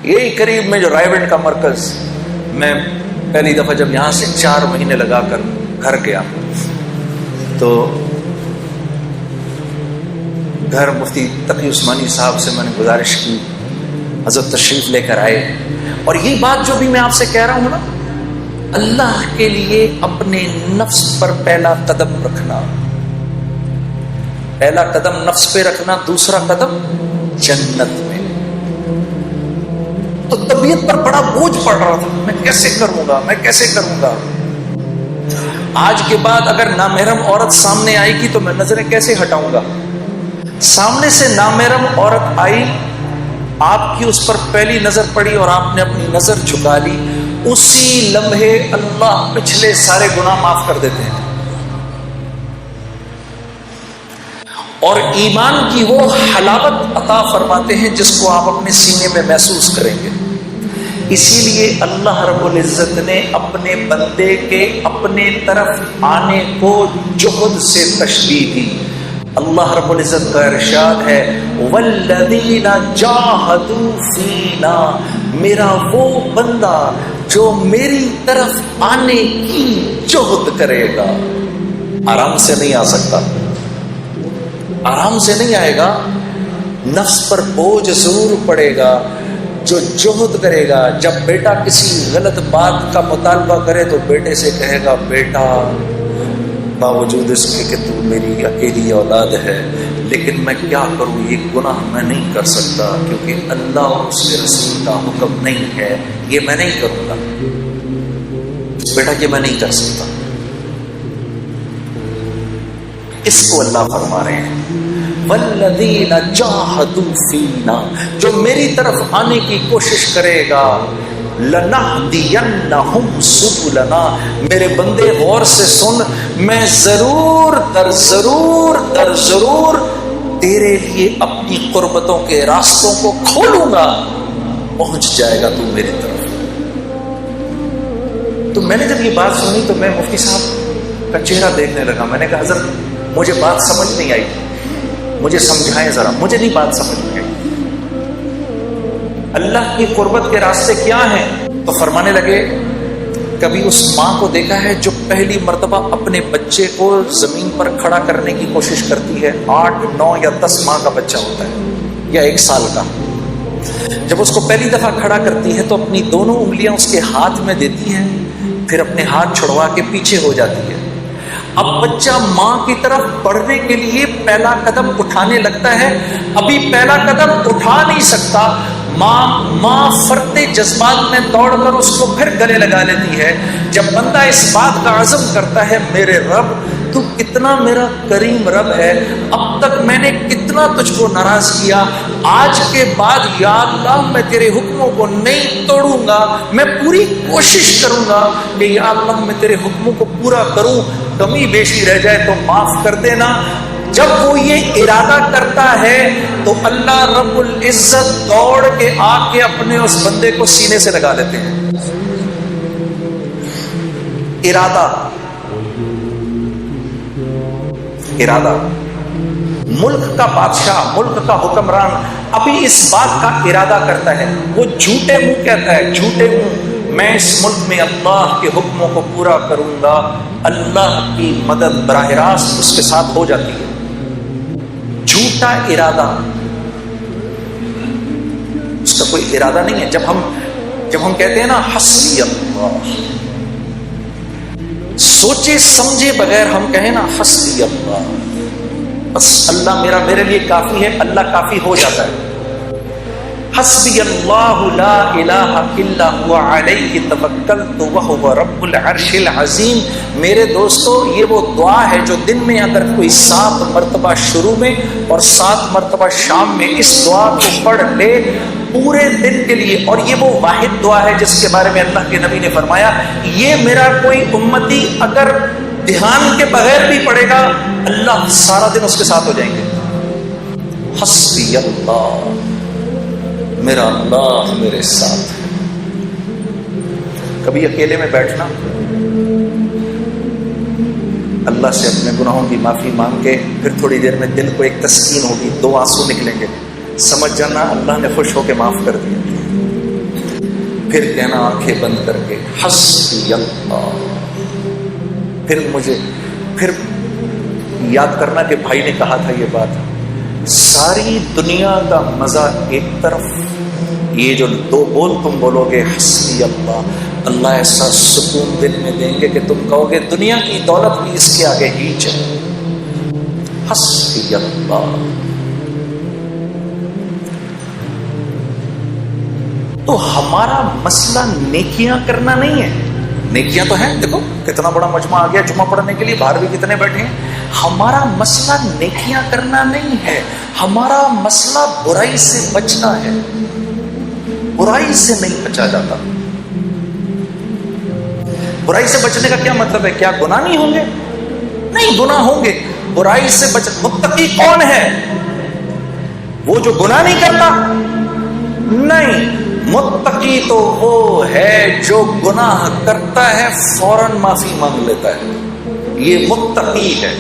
یہی قریب میں جو رائے کا مرکز، میں پہلی دفعہ جب یہاں سے 4 مہینے لگا کر گھر گیا تو گھر مفتی تقی عثمانی صاحب سے میں نے گزارش کی حضرت تشریف لے کر آئے، اور یہی بات جو بھی میں آپ سے کہہ رہا ہوں نا، اللہ کے لیے اپنے نفس پر پہلا قدم رکھنا، پہلا قدم نفس پہ رکھنا، دوسرا قدم جنت میں۔ تو طبیعت پر بڑا بوجھ پڑ رہا تھا، میں کیسے کروں گا، میں کیسے کروں گا۔ آج کے بعد اگر نامحرم عورت سامنے آئے گی تو میں نظریں کیسے ہٹاؤں گا؟ سامنے سے نامحرم عورت آئی، آپ کی اس پر پہلی نظر پڑی اور آپ نے اپنی نظر جھکا لی، اسی لمحے اللہ پچھلے سارے گناہ معاف کر دیتے ہیں، اور ایمان کی وہ حلاوت عطا فرماتے ہیں جس کو آپ اپنے سینے میں محسوس کریں گے۔ اسی لیے اللہ رب العزت نے اپنے بندے کے اپنے طرف آنے کو جہد سے تشبیہ دی۔ اللہ رب العزت کا ارشاد ہے والذین جاہدوا فینا، میرا وہ بندہ جو میری طرف آنے کی جہد کرے گا۔ آرام سے نہیں آ سکتا، آرام سے نہیں آئے گا، نفس پر بوجھ ضرور پڑے گا۔ جو جہد کرے گا، جب بیٹا کسی غلط بات کا مطالبہ کرے تو بیٹے سے کہے گا بیٹا باوجود اس کے کہ تو میری اکیلی اولاد ہے، لیکن میں کیا کروں، یہ گناہ میں نہیں کر سکتا کیونکہ اللہ اور اس کے رسول کا حکم نہیں ہے، یہ میں نہیں کروں گا بیٹا، یہ میں نہیں کر سکتا۔ اس کو اللہ فرما رہے ہیں والذین جاہدوا فینا، جو میری طرف آنے کی کوشش کرے گا، لنہدینہم سبلنا، میرے بندے غور سے سن، میں ضرور در ضرور تیرے لیے اپنی قربتوں کے راستوں کو کھولوں گا، پہنچ جائے گا تو میری طرف۔ تو میں نے جب یہ بات سنی تو میں مفتی صاحب کا چہرہ دیکھنے لگا، میں نے کہا حضرت مجھے بات سمجھ نہیں آئی، مجھے سمجھائیں ذرا، مجھے نہیں بات سمجھ میں آئی۔ اللہ کی قربت کے راستے کیا ہیں؟ تو فرمانے لگے کبھی اس ماں کو دیکھا ہے جو پہلی مرتبہ اپنے بچے کو زمین پر کھڑا کرنے کی کوشش کرتی ہے، 8، 9 یا 10 ماہ کا بچہ ہوتا ہے یا 1 سال کا، جب اس کو پہلی دفعہ کھڑا کرتی ہے تو اپنی دونوں انگلیاں اس کے ہاتھ میں دیتی ہے، پھر اپنے ہاتھ چھڑوا کے پیچھے ہو جاتی ہے۔ اب بچہ ماں کی طرف بڑھنے کے لیے پہلا قدم اٹھانے لگتا ہے، ابھی پہلا قدم اٹھا نہیں سکتا، ماں فرتے جذبات میں دوڑ کر اس کو پھر گلے لگا لیتی ہے۔ جب بندہ اس بات کا عزم کرتا ہے میرے رب تو کتنا میرا کریم رب ہے، اب تک میں نے کتنا تجھ کو ناراض کیا، آج کے بعد یا اللہ میں تیرے حکموں کو نہیں توڑوں گا، میں پوری کوشش کروں گا کہ یا اللہ میں تیرے حکموں کو پورا کروں، کمی بیشی رہ جائے تو معاف کر دینا۔ جب وہ یہ ارادہ کرتا ہے تو اللہ رب العزت دوڑ کے آ کے اپنے اس بندے کو سینے سے لگا دیتے ہیں۔ ارادہ ملک کا بادشاہ، ملک کا حکمران ابھی اس بات کا ارادہ کرتا ہے، وہ جھوٹے منہ کہتا ہے، جھوٹے منہ میں اس ملک میں اللہ کے حکموں کو پورا کروں گا، اللہ کی مدد براہ راست اس کے ساتھ ہو جاتی ہے۔ جھوٹا ارادہ، اس کا کوئی ارادہ نہیں ہے۔ جب ہم کہتے ہیں نا حسبی اللہ، سوچے سمجھے بغیر ہم کہیں نا حسبی اللہ، بس اللہ میرے لیے کافی ہے، اللہ کافی ہو جاتا ہے۔ حسبی اللہ لا الہ الا هو علیہ توکلت وہو رب العرش العظیم۔ میرے دوستو یہ وہ دعا ہے جو دن میں اگر کوئی 7 مرتبہ شروع میں اور 7 مرتبہ شام میں اس دعا کو پڑھ لے پورے دن کے لیے، اور یہ وہ واحد دعا ہے جس کے بارے میں اللہ کے نبی نے فرمایا یہ میرا کوئی امتی اگر دھیان کے بغیر بھی پڑھے گا اللہ سارا دن اس کے ساتھ ہو جائیں گے۔ حسبی اللہ، میرا اللہ میرے ساتھ ہے۔ کبھی اکیلے میں بیٹھنا، اللہ سے اپنے گناہوں کی معافی مانگ کے پھر تھوڑی دیر میں دل کو ایک تسکین ہوگی، 2 آنسو نکلیں گے، سمجھ جانا اللہ نے خوش ہو کے معاف کر دیا۔ پھر کہنا آنکھیں بند کر کے حسبی اللہ. پھر یاد کرنا کہ بھائی نے کہا تھا یہ بات، ساری دنیا کا مزہ ایک طرف، یہ جو دو بول تم بولو گے حسبی اللہ، اللہ ایسا سکون دل میں دیں گے کہ تم کہو گے دنیا کی دولت بھی اس کے آگے ہیچ ہے. حسبی اللہ. تو ہمارا مسئلہ نیکیاں کرنا نہیں ہے. نیکیاں تو ہیں، دیکھو کتنا بڑا مجمع آ گیا جمعہ پڑھنے کے لیے، باہر بھی کتنے بیٹھے ہیں. ہمارا مسئلہ نیکیاں کرنا نہیں ہے، ہمارا مسئلہ برائی سے بچنا ہے. برائی سے نہیں بچا جاتا. برائی سے بچنے کا کیا مطلب ہے؟ کیا گناہ نہیں ہوں گے؟ نہیں، گناہ ہوں گے. برائی سے بچ. متقی کون ہے؟ وہ جو گناہ نہیں کرتا؟ نہیں، متقی تو وہ ہے جو گناہ کرتا ہے فوراً معافی مانگ لیتا ہے. یہ متقی ہے.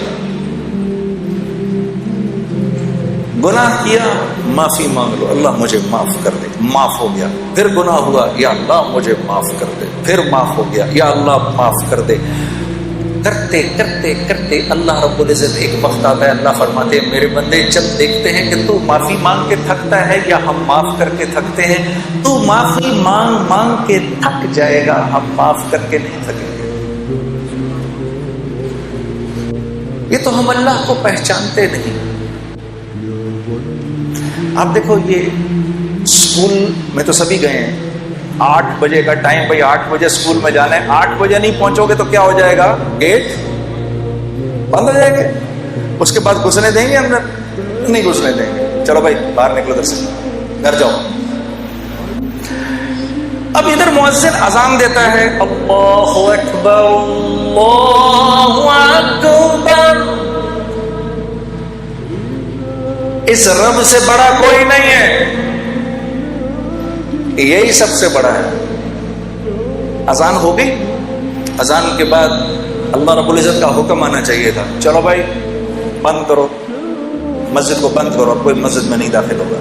گناہ کیا معافی مانگ لو، اللہ مجھے معاف کر دے، معاف ہو گیا. پھر گناہ ہوا، یا اللہ مجھے معاف کر دے، پھر معاف ہو گیا، یا اللہ معاف کر دے. کرتے کرتے کرتے اللہ رب العزت ایک وقت آتا ہے، اللہ فرماتے ہیں میرے بندے جب دیکھتے ہیں کہ تو معافی مانگ کے تھکتا ہے یا ہم معاف کر کے تھکتے ہیں، تو معافی مانگ مانگ کے تھک جائے گا، ہم معاف کر کے نہیں تھکیں گے. یہ تو ہم اللہ کو پہچانتے نہیں. آپ دیکھو یہ اسکول میں تو سبھی گئے ہیں، 8 بجے کا ٹائم، بھائی 8 بجے اسکول میں جانا ہے. 8 بجے نہیں پہنچو گے تو کیا ہو جائے گا؟ گیٹ بند ہو جائے گا. اس کے بعد گھسنے دیں گے اندر؟ نہیں گھسنے دیں گے. چلو بھائی باہر نکلو ادھر سے، گھر جاؤ. اب ادھر مؤذن اذان دیتا ہے، اللہ اکبر اللہ اکبر. اس رب سے بڑا کوئی نہیں ہے، یہی سب سے بڑا ہے. اذان ہو گئی، اذان کے بعد اللہ رب العزت کا حکم آنا چاہیے تھا، چلو بھائی بند کرو، مسجد کو بند کرو، اب کوئی مسجد میں نہیں داخل ہوگا.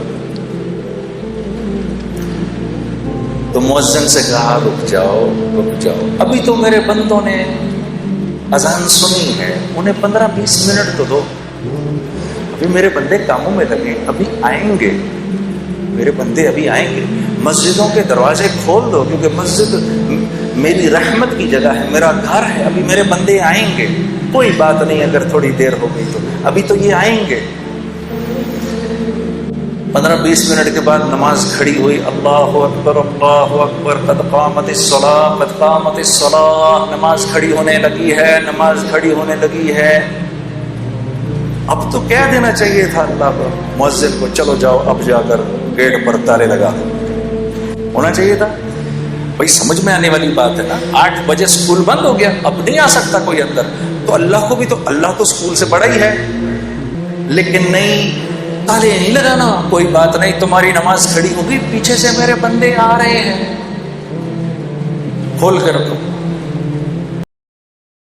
تو مؤذن سے کہا رک جاؤ رک جاؤ، ابھی تو میرے بندوں نے اذان سنی ہے، انہیں 15-20 منٹ تو دو. ابھی میرے بندے کاموں میں لگے، ابھی آئیں گے میرے بندے، ابھی آئیں گے. مسجدوں کے دروازے کھول دو، کیونکہ مسجد میری رحمت کی جگہ ہے، میرا گھر ہے. ابھی میرے بندے آئیں گے، کوئی بات نہیں اگر تھوڑی دیر ہو گئی تو، ابھی تو یہ آئیں گے. 15-20 منٹ کے بعد نماز کھڑی ہوئی، اللہ اکبر اللہ اکبر، قد قامت الصلاۃ قد قامت الصلاۃ. نماز کھڑی ہونے لگی ہے، نماز کھڑی ہونے لگی ہے. اب تو کہہ دینا چاہیے تھا اللہ کو، مؤذن کو، چلو جاؤ اب جا کر گیٹ پر تالے لگا دو. ہونا چاہیے تھا. بھائی سمجھ میں آنے والی بات ہے نا. 8 بجے اسکول بند ہو گیا، اب نہیں آ سکتا کوئی اندر، تو اللہ کو بھی تو، اللہ تو اسکول سے بڑا ہی ہے. لیکن نہیں، تالے نہیں لگانا، کوئی بات نہیں، تمہاری نماز کھڑی ہوگی، پیچھے سے میرے بندے آ رہے ہیں، کھول کے رکھو.